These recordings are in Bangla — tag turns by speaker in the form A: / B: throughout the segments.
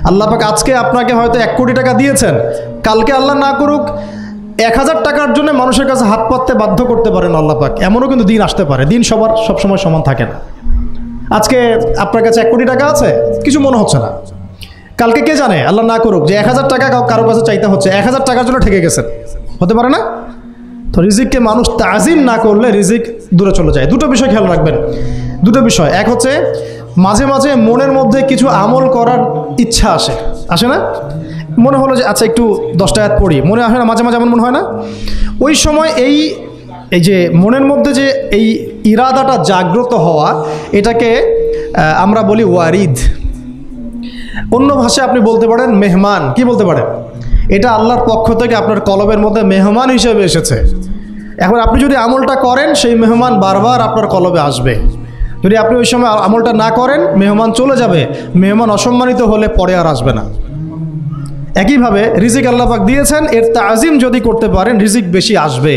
A: আল্লাহ পাক আজকে আপনাকে হয়তো 1 কোটি টাকা দিয়েছেন, কালকে আল্লাহ না করুক 1000 টাকার জন্য মানুষের কাছে হাত পাততে বাধ্য করতে পারেন আল্লাহ পাক। এমনও কিন্তু দিন আসতে পারে, দিন সবসময় সমান থাকে না। আজকে আপনার কাছে 1 কোটি টাকা আছে, কিছু মনে হচ্ছে না, কালকে কে জানে আল্লাহ না করুক যে 1000 টাকা কারো কাছে চাইতে হচ্ছে, 1000 টাকার জন্য ঠেকে গেছেন, হতে পারে না? তো রিজিককে মানুষ তাজিম না করলে রিজিক দূরে চলে যায়। দুটো বিষয় খেয়াল রাখবেন, দুটো বিষয়। এক হচ্ছে মাঝে মাঝে মনের মধ্যে কিছু আমল করার ইচ্ছা আসে না? মনে হলো যে আচ্ছা একটু 10টা আয়াত পড়ি, মনে আসে না মাঝে মাঝে? এমন মনে হয় না? ওই সময় এই যে মনের মধ্যে যে এই ইরাদাটা জাগ্রত হওয়া, এটাকে আমরা বলি ওয়ারিদ। অন্য ভাষায় আপনি বলতে পারেন মেহমান। কি বলতে পারেন? এটা আল্লাহর পক্ষ থেকে আপনার কলবের মধ্যে মেহমান হিসেবে এসেছে। এখন আপনি যদি আমলটা করেন, সেই মেহমান বারবার আপনার কলবে আসবে। যদি আপনি ওই সময় আমলটা না করেন, মেহমান চলে যাবে, মেহমান অসম্মানিত হলে পরে আর আসবে না। একইভাবে রিজিক আল্লাহ পাক দিয়েছেন, এর তাজিম যদি করতে পারেন রিজিক বেশি আসবে।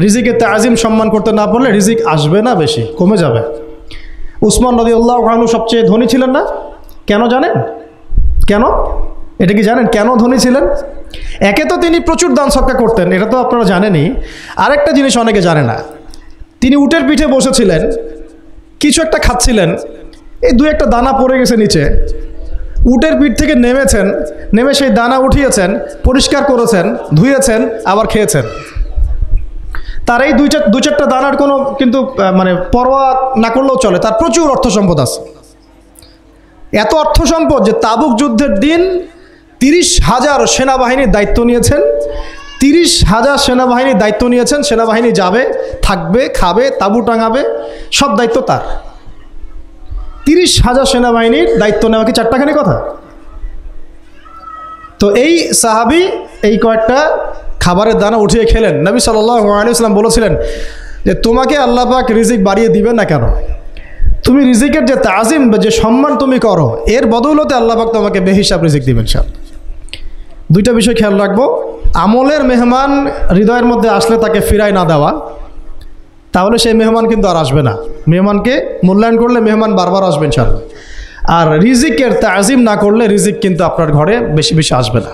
A: রিজিকের তাজিম সম্মান করতে না পারলে রিজিক আসবে না, বেশি কমে যাবে। উসমান রাদিয়াল্লাহু আনহু সবচেয়ে ধনী ছিলেন না? কেন জানেন? কেন? এটা কি জানেন কেন ধনী ছিলেন? একে তো তিনি প্রচুর দান সদকা করতেন, এটা তো আপনারা জানেনই। আরেকটা জিনিস অনেকে জানে না, তিনি উটের পিঠে বসেছিলেন, কিছু একটা খাচ্ছিলেন, এই 2-1টা দানা পড়ে গেছে নিচে। উটের পিঠ থেকে নেমেছেন, নেমে সেই দানা উঠিয়েছেন, পরিষ্কার করেছেন, ধুয়েছেন, আবার খেয়েছেন। তার এই 2-4টা দানার কোনো কিন্তু মানে পরোয়া না করলেও চলে, তার প্রচুর অর্থ সম্পদ আছে। এত অর্থ সম্পদ যে তাবুক যুদ্ধের দিন 30,000 সেনাবাহিনীর দায়িত্ব নিয়েছেন। 30,000 সেনাবাহিনীর দায়িত্ব নিয়েছেন। সেনাবাহিনী যাবে, থাকবে, খাবে, তাঁবু টাঙাবে, সব দায়িত্ব তার। 30,000 সেনাবাহিনীর দায়িত্ব নেওয়া কি চারটাখানি কথা? তো এই সাহাবী এই কয়েকটা খাবারের দানা উঠিয়ে খেলেন। নবী সাল্লাল্লাহু আলাইহি ওয়াসাল্লাম বলেছিলেন যে তোমাকে আল্লাহ পাক রিজিক বাড়িয়ে দিবেন না কেন? তুমি রিজিকের যে তাজিম, যে সম্মান তুমি করো, এর বদৌলতে আল্লাহ পাক তোমাকে বেহিসাব রিজিক দিবেন। সব দুইটা বিষয় খেয়াল রাখবো। আমলের মেহমান হৃদয়ের মধ্যে আসলে তাকে ফিরায় না দেওয়া, তাহলে সেই মেহমান কিন্তু আর আসবে না। মেহমানকে মূল্যায়ন করলে মেহমান বারবার আসবেন ইনশাআল্লাহ। আর রিজিকের তাজিম না করলে রিজিক কিন্তু আপনার ঘরে বেশি বেশি আসবে না।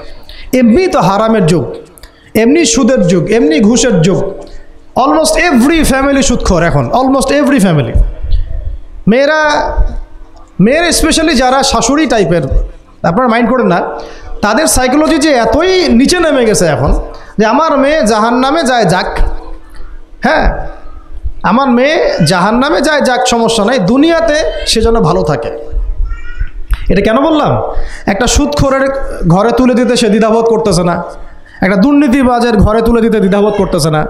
A: এমনি তো হারামের যুগ, এমনি সুদের যুগ, এমনি ঘুষের যুগ। অলমোস্ট এভরি ফ্যামিলি সুদখোর এখন, অলমোস্ট এভরি ফ্যামিলি। মেয়ের স্পেশালি যারা শাশুড়ি টাইপের, আপনারা মাইন্ড করেন না, তাদের সাইকোলজি যে এতই নিচে নেমে গেছে এখন যে আমার মেয়ে জাহান্নামে যায় যাক, হ্যাঁ আমার মেয়ে জাহান্নামে যায় যাক, সমস্যা নাই, দুনিয়াতে সে যেন ভালো থাকে। এটা কেন বললাম? একটা সুদখোরের ঘরে তুলে দিতে সে দ্বিধাবোধ করতেছে না, একটা দুর্নীতিবাজের ঘরে তুলে দিতে দ্বিধাবোধ করতেছে না,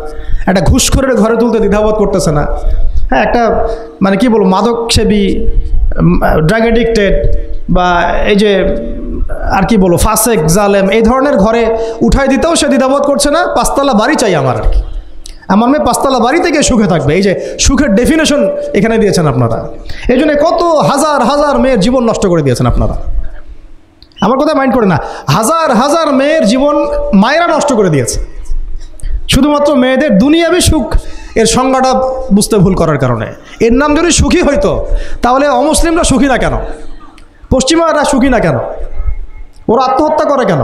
A: একটা ঘুষখোরের ঘরে তুলতে দ্বিধাবোধ করতেছে না, হ্যাঁ একটা মানে কি বলবো মাদকসেবী, ড্রাগ এডিক্টেড বা এই যে আর কি বলবো ফাসেক জালেম, এই ধরনের ঘরে উঠাই দিতেও সে দ্বিধাবোধ করছে না। 5তলা বাড়ি চাই আমার, আর কি আমার মেয়ে 5তলা বাড়ি থেকে সুখে থাকবে। এই যে সুখের ডেফিনেশন এখানে দিয়েছেন আপনারা। এই জন্য কত হাজার হাজার মেয়ের জীবন নষ্ট করে দিয়েছেন আপনারা। আমার কথা মাইন্ড করে না, হাজার হাজার মেয়ের জীবন মায়েরা নষ্ট করে দিয়েছে, শুধুমাত্র মেয়েদের দুনিয়াবী সুখ এর সংজ্ঞাটা বুঝতে ভুল করার কারণে। এর নাম যদি সুখী হইতো তাহলে অমুসলিমরা সুখী না কেন? পশ্চিমারা সুখী না কেন? ওরা আত্মহত্যা করে কেন?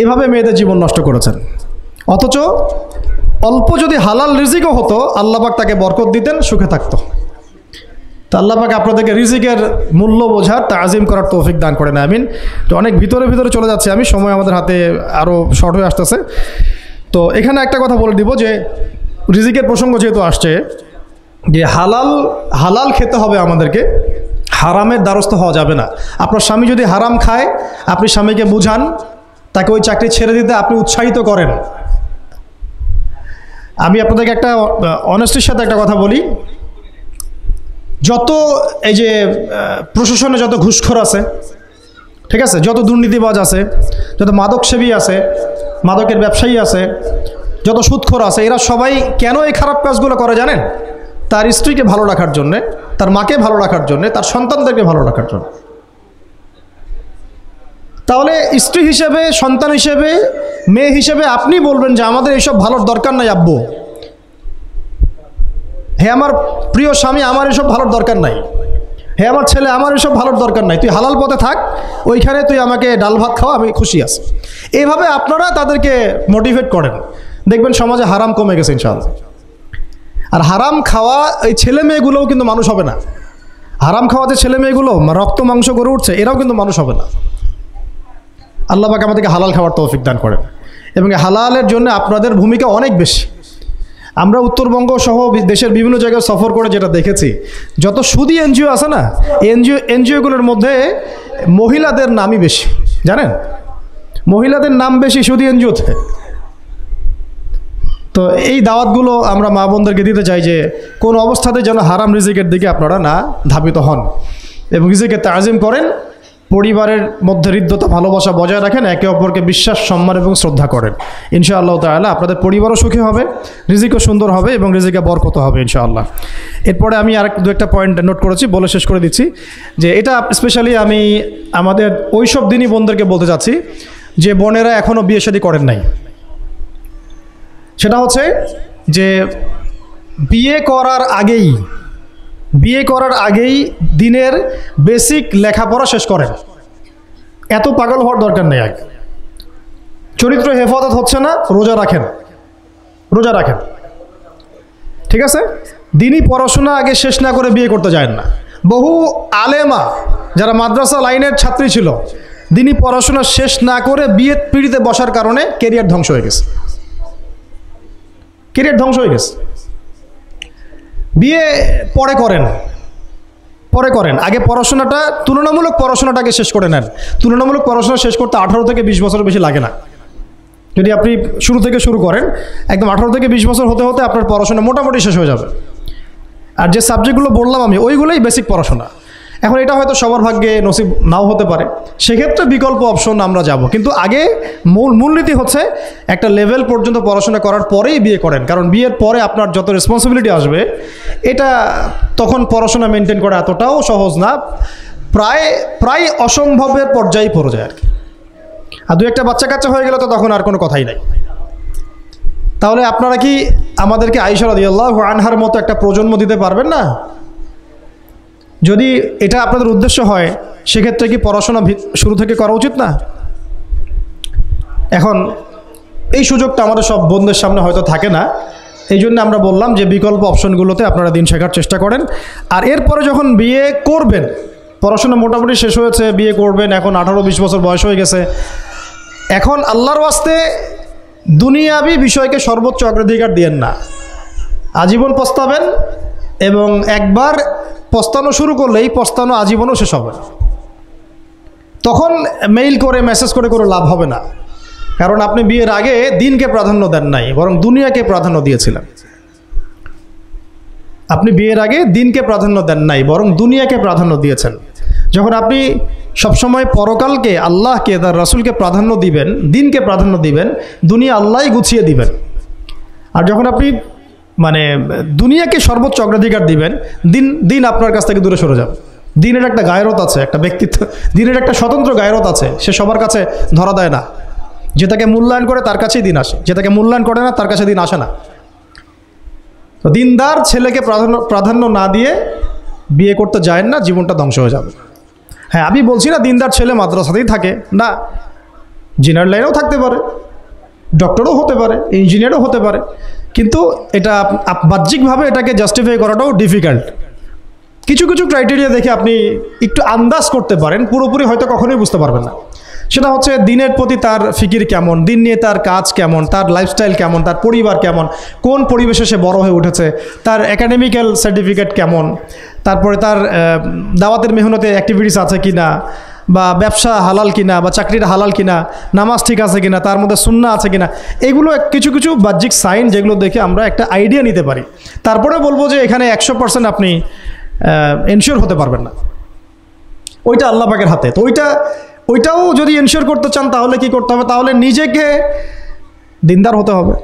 A: এইভাবে মেয়েদের জীবন নষ্ট করেছেন। অথচ অল্প যদি হালাল রিজিকও হতো, আল্লাহ পাক তাকে বরকত দিতেন, সুখে থাকতো। তা আল্লাহ পাক আপনাদেরকে রিজিকের মূল্য বোঝার, তাজিম করার তৌফিক দান করেন, আমিন। তো অনেক ভিতরে চলে যাচ্ছে আমি, সময় আমাদের হাতে আরও শর্ট হয়ে আসতেছে। তো এখানে একটা কথা বলে দিব যে রিজিকের প্রসঙ্গ যেহেতু আসছে, যে হালাল খেতে হবে আমাদেরকে, হারামের দ্বারস্থ হওয়া যাবে না। আপনার স্বামী যদি হারাম খায়, আপনি স্বামীকে বুঝান, তাকে ওই চাকরি ছেড়ে দিতে আপনি উৎসাহিত করেন। আমি আপনাদেরকে একটা অনেস্টির সাথে একটা কথা বলি, যত এই যে প্রশাসনে যত ঘুষখোর আছে, ঠিক আছে, যত দুর্নীতিবাজ আছে, যত মাদকসেবী আছে, মাদকের ব্যবসায়ী আছে, যত সুদখোর আছে, এরা সবাই কেন এই খারাপ কাজগুলো করে জানেন? তার স্ত্রীকে ভালো রাখার জন্যে, তার মাকে ভালো রাখার জন্যে, তার সন্তানদেরকে ভালো রাখার জন্য। তাহলে স্ত্রী হিসেবে, সন্তান হিসেবে, মেয়ে হিসেবে আপনি বলবেন যে আমাদের এইসব ভালোর দরকার নাই আব্বু, হে আমার প্রিয় স্বামী, আমার এসব ভালোর দরকার নাই। হে আমার ছেলে, আমার এসব ভালোর দরকার নাই, তুই হালাল পথে থাক, ওইখানে তুই আমাকে ডাল ভাত খাওয়া, আমি খুশি আছি। এইভাবে আপনারা তাদেরকে মোটিভেট করেন, দেখবেন সমাজে হারাম কমে গেছে ইনশাআল্লাহ। আর হারাম খাওয়া এই ছেলে মেয়েগুলোও কিন্তু মানুষ হবে না। হারাম খাওয়া যে ছেলে মেয়েগুলো রক্ত মাংস করে উঠছে, এরাও কিন্তু মানুষ হবে না। আল্লাহ পাক আমাদেরকে হালাল খাওয়ার তৌফিক দান করেন, এবং হালালের জন্য আপনাদের ভূমিকা অনেক বেশি। আমরা উত্তরবঙ্গ সহ দেশের বিভিন্ন জায়গায় সফর করে যেটা দেখেছি, যত সুদী এনজিও আছে না, এনজিওগুলোর মধ্যে মহিলাদের নামই বেশি, জানেন? মহিলাদের নাম বেশি সুদী এনজিওতে। তো এই দাওয়াতগুলো আমরা মা বোনদেরকে দিতে চাই যে কোন অবস্থাতে যেন হারাম রিজিকের দিকে আপনারা না ধাবিত হন, এবং রিজিকে তাজিম করেন, পরিবারের মধ্যে হৃদ্যতা ভালোবাসা বজায় রাখেন, একে অপরকে বিশ্বাস সম্মান এবং শ্রদ্ধা করেন। ইনশাআল্লাহ তাআলা আপনাদের পরিবারও সুখী হবে, রিজিকও সুন্দর হবে, এবং রিজিকে বরকত হবে ইনশাআল্লাহ। এরপরে আমি আর দু একটা পয়েন্ট নোট করেছি, বলে শেষ করে দিচ্ছি যে এটা স্পেশালি আমি আমাদের ওইসব দিনই বোনদেরকে বলতে চাচ্ছি যে বোনেরা এখনও বিয়ে শাদী করেন নাই। সেটা হচ্ছে যে বিয়ে করার আগেই দিনের বেসিক লেখাপড়া শেষ করেন। এত পাগল হওয়ার দরকার নেই। আগে চরিত্র হেফাজত হচ্ছে না, রোজা রাখেন, ঠিক আছে? দিনই পড়াশোনা আগে শেষ না করে বিয়ে করতে যায় না। বহু আলেমা যারা মাদ্রাসা লাইনের ছাত্রী ছিল, দিনই পড়াশোনা শেষ না করে বিয়ে পিড়িতে বসার কারণে কেরিয়ার ধ্বংস হয়ে গেছে। বিয়ে পরে করেন, আগে পড়াশোনাটা, তুলনামূলক পড়াশোনাটাকে শেষ করে নেন। তুলনামূলক পড়াশোনা শেষ করতে 18 থেকে 20 বছর বেশি লাগে না। যদি আপনি শুরু থেকে শুরু করেন, একদম 18 থেকে 20 বছর হতে হতে আপনার পড়াশোনা মোটামুটি শেষ হয়ে যাবে। আর যে সাবজেক্টগুলো বললাম আমি, ওইগুলোই বেসিক পড়াশোনা। এখন এটা হয়তো সবার ভাগ্যে নসিব নাও হতে পারে, সেক্ষেত্রে বিকল্প অপশন আমরা যাব। কিন্তু আগে মূলনীতি হচ্ছে একটা লেভেল পর্যন্ত পড়াশোনা করার পরেই বিয়ে করেন, কারণ বিয়ের পরে আপনার যত রেসপন্সিবিলিটি আসবে, এটা তখন পড়াশোনা মেনটেন করা এতটাও সহজ না, প্রায় অসম্ভবের পর্যায়ে পড়ে যায় আর কি। আর দু একটা বাচ্চা কাচ্চা হয়ে গেলে তো তখন আর কোনো কথাই নাই। তাহলে আপনারা কি আমাদেরকে আয়েশা রাদিয়াল্লাহু আনহার মতো একটা প্রজন্ম দিতে পারবেন না? যদি এটা আপনাদের উদ্দেশ্য হয়, সেক্ষেত্রে কি পড়াশোনা শুরু থেকে করা উচিত না? এখন এই সুযোগটা আমাদের সব বোনদের সামনে হয়তো থাকে না, এই জন্য আমরা বললাম যে বিকল্প অপশনগুলোতে আপনারা দিন শেখার চেষ্টা করেন। আর এরপরে যখন বিয়ে করবেন, পড়াশোনা মোটামুটি শেষ হয়েছে, বিয়ে করবেন, এখন 18-20 বছর বয়স হয়ে গেছে, এখন আল্লাহর ওয়াস্তে দুনিয়াবি বিষয়কে সর্বোচ্চ অগ্রাধিকার দিয়েন না। আজীবন পস্তাবেন, এবং একবার পস্তানো শুরু করলেই পস্তানো আজীবনও শেষ হবে। তখন মেইল করে মেসেজ করে কোনো লাভ হবে না, কারণ আপনি বিয়ের আগে দিনকে প্রাধান্য দেন নাই, বরং দুনিয়াকে প্রাধান্য দিয়েছিলেন। আপনি বিয়ের আগে দিনকে প্রাধান্য দেন নাই, বরং দুনিয়াকে প্রাধান্য দিয়েছেন। যখন আপনি সবসময় পরকালকে, আল্লাহকে, তার রাসূলকে প্রাধান্য দিবেন, দিনকে প্রাধান্য দিবেন, দুনিয়া আল্লাহই গুছিয়ে দিবেন। আর যখন আপনি দুনিয়াকে সর্বোচ্চ অগ্রাধিকার দিবেন, দিন আপনার কাছ থেকে দূরে সরে যাবে। দিনের একটা গায়রত আছে, একটা ব্যক্তিত্ব, দিনের একটা স্বতন্ত্র গায়রত আছে, সে সবার কাছে ধরা দেয় না। যে তাকে মূল্যায়ন করে তার কাছেই দিন আসে, যে তাকে মূল্যায়ন করে না তার কাছে দিন আসে না। তো দিনদার ছেলেকে প্রাধান্য না দিয়ে বিয়ে করতে যায় না, জীবনটা ধ্বংস হয়ে যাবে। হ্যাঁ, আমি বলছি না দিনদার ছেলে মাদ্রাসাতেই থাকে না, ইঞ্জিনিয়ার লাইনেও থাকতে পারে, ডক্টরও হতে পারে, ইঞ্জিনিয়ারও হতে পারে, কিন্তু এটা বাহ্যিকভাবে এটাকে জাস্টিফাই করাটাও ডিফিকাল্ট। কিছু ক্রাইটেরিয়া দেখে আপনি একটু আন্দাজ করতে পারেন, পুরোপুরি হয়তো কখনোই বুঝতে পারবেন না। সেটা হচ্ছে দিনের প্রতি তার ফিকির কেমন, দিন নিয়ে তার কাজ কেমন, তার লাইফস্টাইল কেমন, তার পরিবার কেমন, কোন পরিবেশে সে বড় হয়ে উঠেছে, তার একাডেমিক্যাল সার্টিফিকেট কেমন, তারপরে তার দাওয়াতের মেহনতে অ্যাক্টিভিটিস আছে কিনা, বা ব্যবসা হালাল কিনা, বা চাকরিটা হালাল কিনা, নামাজ ঠিক আছে কিনা, তার মধ্যে সুন্নাহ আছে কিনা, এগুলো কিছু বাহ্যিক সাইন যেগুলো দেখে আমরা একটা আইডিয়া নিতে পারি। তারপরে বলবো যে এখানে 100% আপনি এনশিওর হতে পারবেন না, ওইটা আল্লাহ পাকের হাতে। তো ওইটাও যদি এনশিওর করতে চান তাহলে কি করতে হবে? তাহলে নিজেকে দিনদার হতে হবে।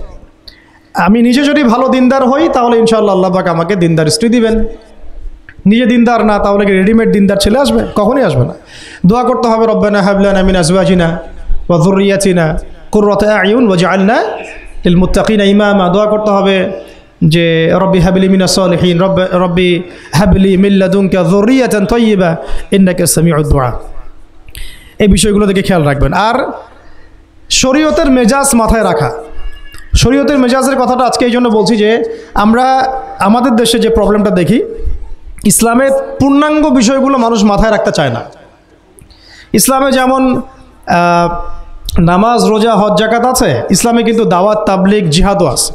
A: আমি নিজে যদি ভালো দিনদার হই তাহলে ইনশাআল্লাহ আল্লাহ পাক আমাকে দিনদার স্ত্রী দিবেন। নিজে দিনদার না, তাহলে কি রেডিমেড দিনদার ছেলে আসবে? কখনই আসবে না। দোয়া করতে হবে, রব্বানা হাব লানা মিন আজওয়াজিনা ওয়া যুররিয়াতিনা কুররাতা আয়ুন ওয়াজআলনা লিল মুত্তাকিনা ইমামা। দোয়া করতে হবে যে রব্বি হাবলি মিনাস সালিহিন, রব্বি হাবলি মিন লাদুনকা যুররিয়াতান তাইয়্যিবা ইন্নাকা সামিউদ দুআ। এই বিষয়গুলো থেকে খেয়াল রাখবেন। আর শরীয়তের মেজাজ মাথায় রাখা, শরীয়তের মেজাজের কথাটা আজকে এই জন্য বলছি যে আমরা আমাদের দেশে যে প্রবলেমটা দেখি, ইসলামের পূর্ণাঙ্গ বিষয়গুলো মানুষ মাথায় রাখতে চায় না। ইসলামে যেমন নামাজ, রোজা, হজ, যাকাত আছে, ইসলামে কিন্তু দাওয়াত, তাবলিগ, জিহাদও আছে,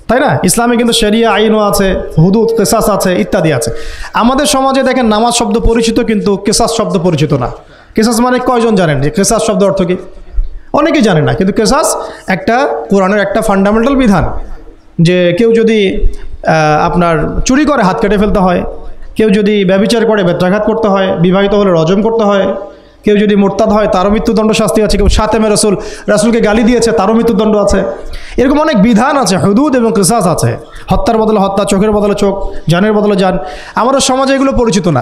A: তাই না? ইসলামে কিন্তু শরিয়া আইনও আছে, হুদুদ, কিসাস আছে, ইত্যাদি আছে। আমাদের সমাজে দেখেন নামাজ শব্দ পরিচিত কিন্তু কিসাস শব্দ পরিচিত না। কিসাস মানে কয়জন জানেন যে কিসাস শব্দ অর্থ কি? অনেকেই জানে না। কিন্তু কিসাস একটা কোরআনের একটা ফান্ডামেন্টাল বিধান, যে কেউ যদি আপনার চুরি করে হাত কেটে ফেলতে হয়, কেউ যদি ব্যভিচার করে বেত্রাঘাত করতে হয়, বিবাহিত হলে রজম করতে হয়, কেউ যদি মোরতাদ হয় তারও মৃত্যুদণ্ড শাস্তি আছে, কেউ শাতেমে রাসূলকে গালি দিয়েছে তারও মৃত্যুদণ্ড আছে। এরকম অনেক বিধান আছে, হুদুদ এবং কিসাস আছে। হত্যার বদলে হত্যা, চোখের বদলে চোখ, জানের বদলে জান। আমাদের সমাজে এগুলো পরিচিত না।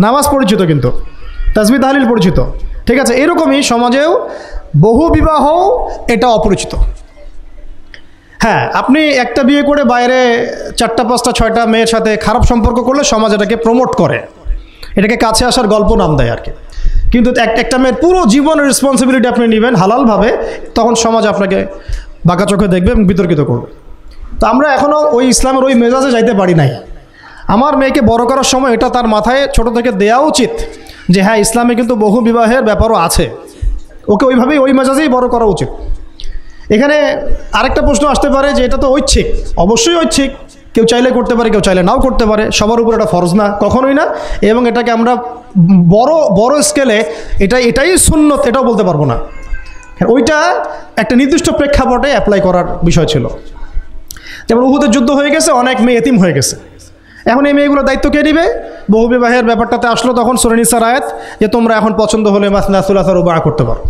A: নামাজ পরিচিত কিন্তু, তাসবিহ তাহলিল পরিচিত, ঠিক আছে? এরকমই সমাজেও বহু বিবাহ এটা অপরিচিত। হ্যাঁ, আপনি একটা বিয়ে করে বাইরে 4টা 5টা 6টা মেয়ের সাথে খারাপ সম্পর্ক করলে সমাজ এটাকে প্রমোট করে, এটাকে কাছে আসার গল্প নাম দেয় আর কি। কিন্তু একটা মেয়ের পুরো জীবনের রেসপন্সিবিলিটি আপনি নেবেন হালালভাবে, তখন সমাজ আপনাকে বাঁকা চোখে দেখবে এবং বিতর্কিত করবে। তো আমরা এখনও ওই ইসলামের ওই মেজাজে যাইতে পারি নাই। আমার মেয়েকে বড় করার সময় এটা তার মাথায় ছোট থেকে দেওয়া উচিত যে হ্যাঁ, ইসলামে কিন্তু বহু বিবাহের ব্যাপারও আছে, ওকে ওইভাবেই ওই মেজাজেই বড় করা উচিত। এখানে আরেকটা প্রশ্ন আসতে পারে যে এটা তো ঐচ্ছিক। অবশ্যই ঐচ্ছিক, কেউ চাইলে করতে পারে, কেউ চাইলে নাও করতে পারে, সবার উপর এটা ফরজ না, কখনোই না। এবং এটাকে আমরা বড় স্কেলে এটাই সুন্নত এটাও বলতে পারবো না। ওইটা একটা নির্দিষ্ট প্রেক্ষাপটে অ্যাপ্লাই করার বিষয় ছিল। যেমন উহুদের যুদ্ধ হয়ে গেছে, অনেক মেয়ে এতিম হয়ে গেছে, এখন এই মেয়েগুলোর দায়িত্ব কে নেবে? বহু বিবাহের ব্যাপারটাতে আসলো তখন সূরা নিসার আয়াত যে তোমরা এখন পছন্দ হলে মাসনা সুলাসা রুবা করতে পারো।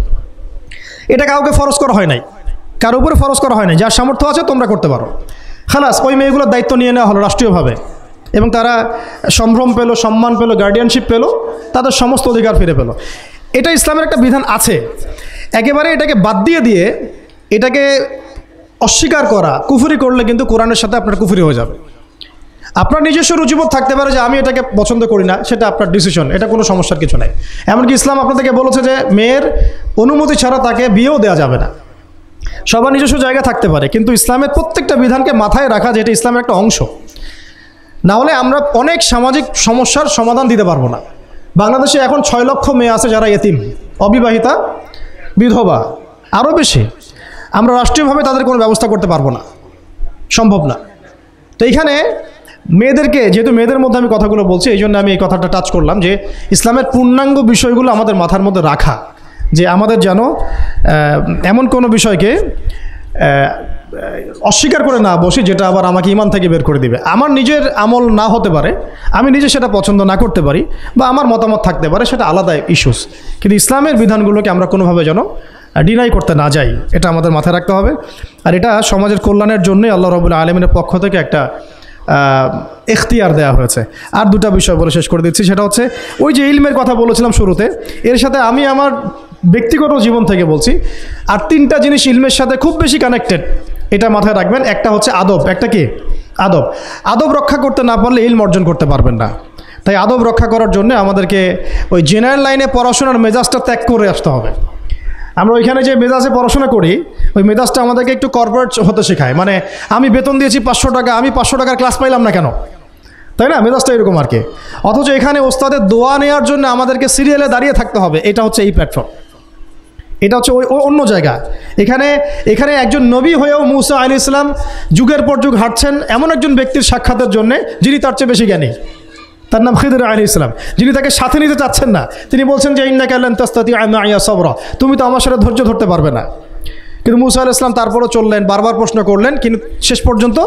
A: এটা কাউকে ফরজ করা হয় নাই, কারোর উপরে ফরজ করা হয় নাই। যার সামর্থ্য আছে তোমরা করতে পারো, খালাস। ওই মেয়েগুলোর দায়িত্ব নিয়ে নেওয়া হলো রাষ্ট্রীয়ভাবে, এবং তারা সম্ভ্রম পেল, সম্মান পেল, গার্ডিয়ানশিপ পেল, তাদের সমস্ত অধিকার ফিরে পেল। এটা ইসলামের একটা বিধান আছে। একেবারে এটাকে বাদ দিয়ে এটাকে অস্বীকার করা, কুফরি করলে কিন্তু কোরআনের সাথে আপনার কুফরি হয়ে যাবে। আপনার নিজস্ব রুচিবোধ থাকতে পারে যে আমি এটাকে পছন্দ করি না, সেটা আপনার ডিসিশন, এটা কোনো সমস্যার কিছু নাই। এমনকি ইসলাম আপনাদেরকে বলেছে যে মেয়ের অনুমতি ছাড়া তাকে বিয়েও দেওয়া যাবে না। সবার নিজস্ব জায়গা থাকতে পারে, কিন্তু ইসলামের প্রত্যেকটা বিধানকে মাথায় রাখা যে এটা ইসলামের একটা অংশ। না হলে আমরা অনেক সামাজিক সমস্যার সমাধান দিতে পারবো না। বাংলাদেশে এখন 6 লক্ষ মেয়ে আছে যারা এতিম, অবিবাহিতা, বিধবা, আরও বেশি। আমরা রাষ্ট্রীয়ভাবে তাদের কোনো ব্যবস্থা করতে পারবো না, সম্ভব না। তো এইখানে মেয়েদেরকে, যেহেতু মেয়েদের মধ্যে আমি কথাগুলো বলছি, এই জন্য আমি এই কথাটা টাচ করলাম যে ইসলামের পূর্ণাঙ্গ বিষয়গুলো আমাদের মাথার মধ্যে রাখা, যে আমাদের যেন এমন কোনো বিষয়কে অস্বীকার করে না বসি যেটা আবার আমাকে ইমান থেকে বের করে দিবে। আমার নিজের আমল না হতে পারে, আমি নিজে সেটা পছন্দ না করতে পারি, বা আমার মতামত থাকতে পারে, সেটা আলাদা ইস্যুস। কিন্তু ইসলামের বিধানগুলোকে আমরা কোনোভাবে যেন ডিনাই করতে না যাই, এটা আমাদের মাথায় রাখতে হবে। আর এটা সমাজের কল্যাণের জন্যই আল্লাহ রাব্বুল আলামিনের পক্ষ থেকে একটা এখতিয়ার দেওয়া হয়েছে। আর 2টা বিষয় বলে শেষ করে দিচ্ছি, সেটা হচ্ছে ওই যে ইলমের কথা বলেছিলাম শুরুতে, এর সাথে আমি আমার ব্যক্তিগত জীবন থেকে বলছি আর 3টা জিনিস ইলমের সাথে খুব বেশি কানেক্টেড, এটা মাথায় রাখবেন। একটা হচ্ছে আদব। একটা কি? আদব। আদব রক্ষা করতে না পারলে ইলম অর্জন করতে পারবেন না। তাই আদব রক্ষা করার জন্য আমাদেরকে ওই জেনারেল লাইনে পড়াশোনার মেজাজটা ত্যাগ করে আসতে হবে। আমরা ওইখানে যে মেজাজে পড়াশোনা করি, ওই মেজাজটা আমাদেরকে একটু কর্পোরেট হতে শেখায়। মানে আমি বেতন দিয়েছি 500 টাকা, আমি 500 টাকার ক্লাস পাইলাম না কেন, তাই না? মেজাজটা এরকম আর কি। অথচ এখানে ওস্তাদের দোয়া নেওয়ার জন্য আমাদেরকে সিরিয়ালে দাঁড়িয়ে থাকতে হবে। এটা হচ্ছে এই প্ল্যাটফর্ম, এটা হচ্ছে ওই অন্য জায়গা। এখানে একজন নবী হয়েও মুসা আলাইহিস সালাম যুগের পর যুগ হাঁটছেন এমন একজন ব্যক্তির সাক্ষাতের জন্য যিনি তার চেয়ে বেশি জ্ঞানী। তার নাম খিদর আলাইহিস সালাম, যিনি তাকে সাথে নিতে চাচ্ছেন না। তিনি বলছেন যে ইন্নাকা লান তাস্তাতিআ মাইয়া সাবরা, তুমি তো আমার সাথে ধৈর্য ধরতে পারবে না। কিন্তু মুসা আলাইহিস সালাম তারপরও চললেন, বারবার প্রশ্ন করলেন, কিন্তু শেষ পর্যন্ত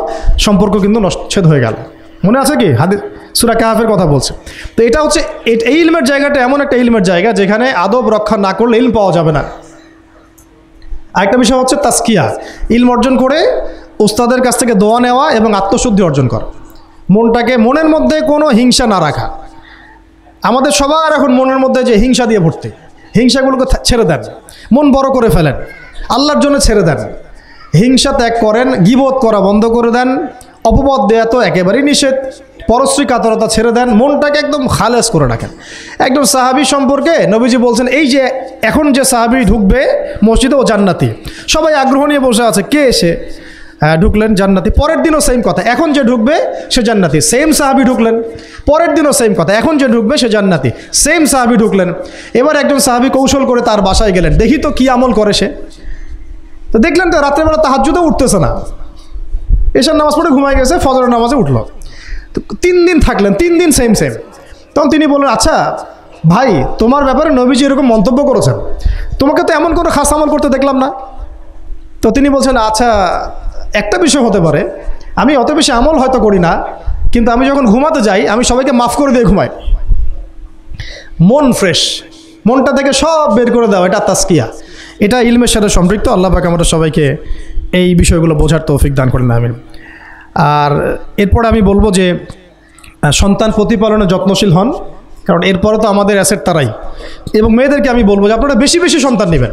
A: সম্পর্ক কিন্তু নচ্ছেদ হয়ে গেল। মনে আছে কি? হাদিস সূরা কাহফের কথা বলছে। তো এটা হচ্ছে এই ইলমের জায়গাটা এমন একটা ইলমের জায়গা যেখানে আদব রক্ষা না করলে ইলম পাওয়া যাবে না। আরেকটা বিষয় হচ্ছে তাসকিয়া, ইলম অর্জন করে উস্তাদের কাছ থেকে দোয়া নেওয়া এবং আত্মশুদ্ধি অর্জন করা। মনের মধ্যে কোনো হিংসা না রাখা। আমাদের সবার এখন মনের মধ্যে যে হিংসা দিয়ে ভর্তি, হিংসাগুলোকে ছেড়ে দেন, মন বড় করে ফেলেন, আল্লাহর জন্য ছেড়ে দেন, হিংসা ত্যাগ করেন, গীবত করা বন্ধ করে দেন, অপবাদ দেয়া তো একেবারেই নিষেধ। পরশ্রী কাতরতা ছেড়ে দেন, মনটাকে একদম খালেস করে রাখেন। একদম সাহাবী সম্পর্কে নবীজি বলছেন, এই যে এখন যে সাহাবী ঢুকবে মসজিদে ও জান্নাতি। সবাই আগ্রহ নিয়ে বসে আছে, কে এসে ঢুকলেন জান্নাতি। পরের দিনও সেম কথা, এখন যে ঢুকবে সে জান্নাতি। সেম সাহাবী ঢুকলেন, পরের দিনও সেম কথা, এখন যে ঢুকবে সে জান্নাতি। সেম সাহাবী ঢুকলেন। এবার একজন সাহাবী কৌশল করে তার বাসায় গেলেন, দেখি তো কি আমল করে সে। তো দেখলেন তো রাত্রেবেলা তাহাজ্জুদেও উঠতেছে না, এশার নামাজ পড়ে ঘুমায় গেছে, ফজরের নামাজে উঠলো। তো 3 দিন থাকলেন, 3 দিন সেম। তখন তিনি বললেন, আচ্ছা ভাই, তোমার ব্যাপারে নবীজি এরকম মন্তব্য করেছেন, তোমাকে তো এমন কোনো খাস আমল করতে দেখলাম না। তো তিনি বলছেন, আচ্ছা একটা বিষয় হতে পারে, আমি অত বেশি আমল হয়তো করি না, কিন্তু আমি যখন ঘুমাতে যাই আমি সবাইকে মাফ করে দিয়ে ঘুমাই। মন ফ্রেশ, মনটা থেকে সব বের করে দেওয়া, এটা তাসকিয়া, এটা ইলমের সাথে সম্পৃক্ত। আল্লাহ পাক আমাদের সবাইকে এই বিষয়গুলো বোঝার তৌফিক দান করেন, আমিন। আর এরপর আমি বলবো যে সন্তান প্রতিপালনে যত্নশীল হন, কারণ এরপরে তো আমাদের অ্যাসেট তারাই। এবং মেয়েদেরকে আমি বলবো যে আপনারা বেশি বেশি সন্তান নেবেন।